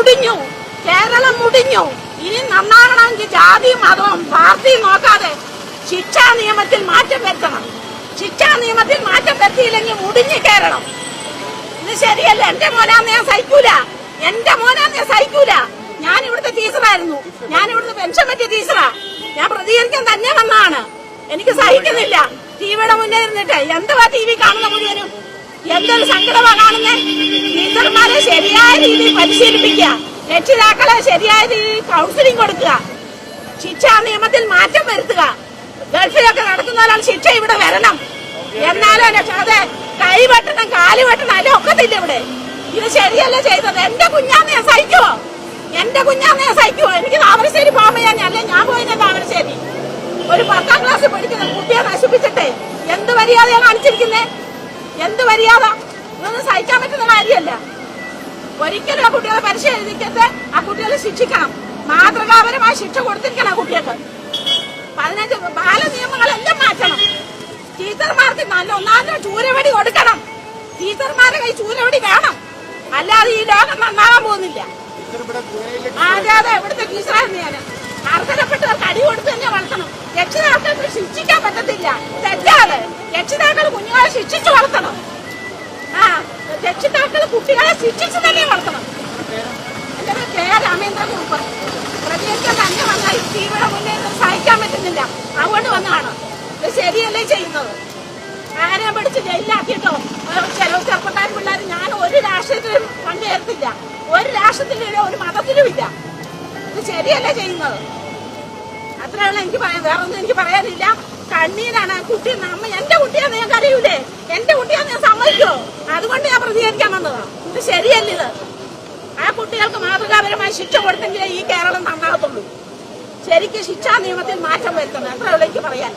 മുടിഞ്ഞു, കേരളം മുടിഞ്ഞു. ഇനി നന്നാകണമെങ്കിൽ ജാതിയും മതവും പാർട്ടിയും നോക്കാതെ ശിക്ഷാ നിയമത്തിൽ മാറ്റം വരുത്തണം. ശിക്ഷാ നിയമത്തിൽ മാറ്റം വരുത്തിയില്ലെങ്കിൽ മുടിഞ്ഞു കേരളം. ഇത് ശരിയല്ല. എന്റെ മോനാന്ന് ഞാൻ സഹിക്കൂല, എന്റെ മോനാന്ന് ഞാൻ സഹിക്കൂല. ഞാൻ ഇവിടുത്തെ ടീച്ചറായിരുന്നു, ഞാൻ ഇവിടുത്തെ പെൻഷൻ പറ്റിയ ടീച്ചറാ. ഞാൻ പ്രതികരിക്കാൻ തന്നെ വന്നതാണ്. എനിക്ക് സഹിക്കുന്നില്ല. ടിവിയുടെ മുന്നേ ഇരുന്നിട്ട് എന്തുവാ ടി വി കാണുന്ന മുഴുവനും? എന്തൊരു സങ്കടമാ കാണുന്നേ. ടീച്ചർമാരെ ശരിയായ രീതിയിൽ പരിശീലിപ്പിക്കുക, രക്ഷിതാക്കളെ ശരിയായ രീതിയിൽ കൗൺസിലിംഗ് കൊടുക്കുക, ശിക്ഷാ നിയമത്തിൽ മാറ്റം വരുത്തുക. ഗൾഫിലൊക്കെ നടക്കുന്നവരാണ് ശിക്ഷ ഇവിടെ വരണം. എന്നാലും അതെ കൈ വെട്ടണം, കാല് വെട്ടണം, അതിന്റെ ഒക്കത്തില്ല ഇവിടെ. ഇത് ശരിയല്ല ചെയ്തത്. എന്റെ കുഞ്ഞാന്ന് ഞാൻ സഹിക്കുവോ? എന്റെ കുഞ്ഞാന്ന് ഞാൻ സഹിക്കുവോ? എനിക്ക് താമരശ്ശേരി പോകുമ്പോ ഞാൻ പോയില്ല. താമരശ്ശേരി ഒരു 10ാം ക്ലാസ്സിൽ പഠിക്കുന്ന കുട്ടിയെ നശിപ്പിച്ചിട്ടെ എന്ത് മര്യാദയാണ് കാണിച്ചിരിക്കുന്നേ? എന്ത് മര്യാദ? ഇതൊന്നും സഹിക്കാൻ പറ്റുന്ന കാര്യമല്ല. ഒരിക്കലും ആ കുട്ടികളെ പരിശീലിക്കത്തെ ആ കുട്ടികളെ ശിക്ഷിക്കണം. മാതൃകാപരമായ ശിക്ഷ കൊടുത്തിരിക്കണം ആ കുട്ടികൾക്ക്. 15 ബാലനിയമങ്ങളെല്ലാം മാറ്റണം. ടീച്ചർമാർക്ക് നല്ല ഒന്നാമത്തെ ചൂരവടി കൊടുക്കണം. ടീച്ചർമാരുടെ കൈ ചൂരവടി വേണം, അല്ലാതെ ഈ ലോകം നന്നാകാൻ പോകുന്നില്ല. അതെ ഇവിടുത്തെ ടീച്ചറായിരുന്നു ഞാൻ. അർഹതപ്പെട്ടവർക്ക് അടി കൊടുത്ത് തന്നെ വളർത്തണം. രക്ഷിതാക്കൾക്ക് ശിക്ഷിക്കാൻ പറ്റത്തില്ല, തെറ്റാണ്. രക്ഷിതാക്കൾ കുഞ്ഞുങ്ങളെ ശിക്ഷിച്ചു വളർത്തണം. രക്ഷിതാക്കൾ കുട്ടികളെ ശിക്ഷിച്ച് തന്നെ വളർത്തണം. എന്റെ പേര് കെ രാമേന്ദ്രകുറുപ്പ്. പ്രതികരിക്കാൻ തന്നെ വന്നാൽ ടിവിയുടെ മുന്നേ സഹിക്കാൻ പറ്റുന്നില്ല, അതുകൊണ്ട് വന്നതാണ്. ഇത് ശരിയല്ലേ ചെയ്യുന്നത്? ആരെയും പിടിച്ച് ജയിലിലാക്കിയിട്ടോ ചില ചെറുപ്പക്കാർ പിള്ളേർ ഞാൻ ഒരു രാഷ്ട്രീയത്തിലും പങ്കുചേർത്തില്ല, ഒരു രാഷ്ട്രത്തിലും ഒരു മതത്തിലും ഇല്ല. ഇത് ശരിയല്ലേ ചെയ്യുന്നത്? അത്രയുള്ള എനിക്ക് പറയാം, വേറെ ഒന്നും എനിക്ക് പറയാനില്ല. കണ്ണീരാണ് കുട്ടി. എന്റെ കുട്ടിയാന്ന് ഞാൻ കരയൂലേ? എന്റെ കുട്ടിയാന്ന് ഞാൻ സമ്മതിക്കോ? അതുകൊണ്ട് ഞാൻ പ്രതികരിക്കാൻ വന്നതാ. ഇത് ശരിയല്ല. ഇത് ആ കുട്ടികൾക്ക് മാതൃകാപരമായി ശിക്ഷ കൊടുത്തെങ്കിലേ ഈ കേരളം നന്നാകത്തുള്ളൂ. ശരിക്കും ശിക്ഷാ നിയമത്തിൽ മാറ്റം വരുത്തണം. അത്രയുള്ള എനിക്ക് പറയാൻ.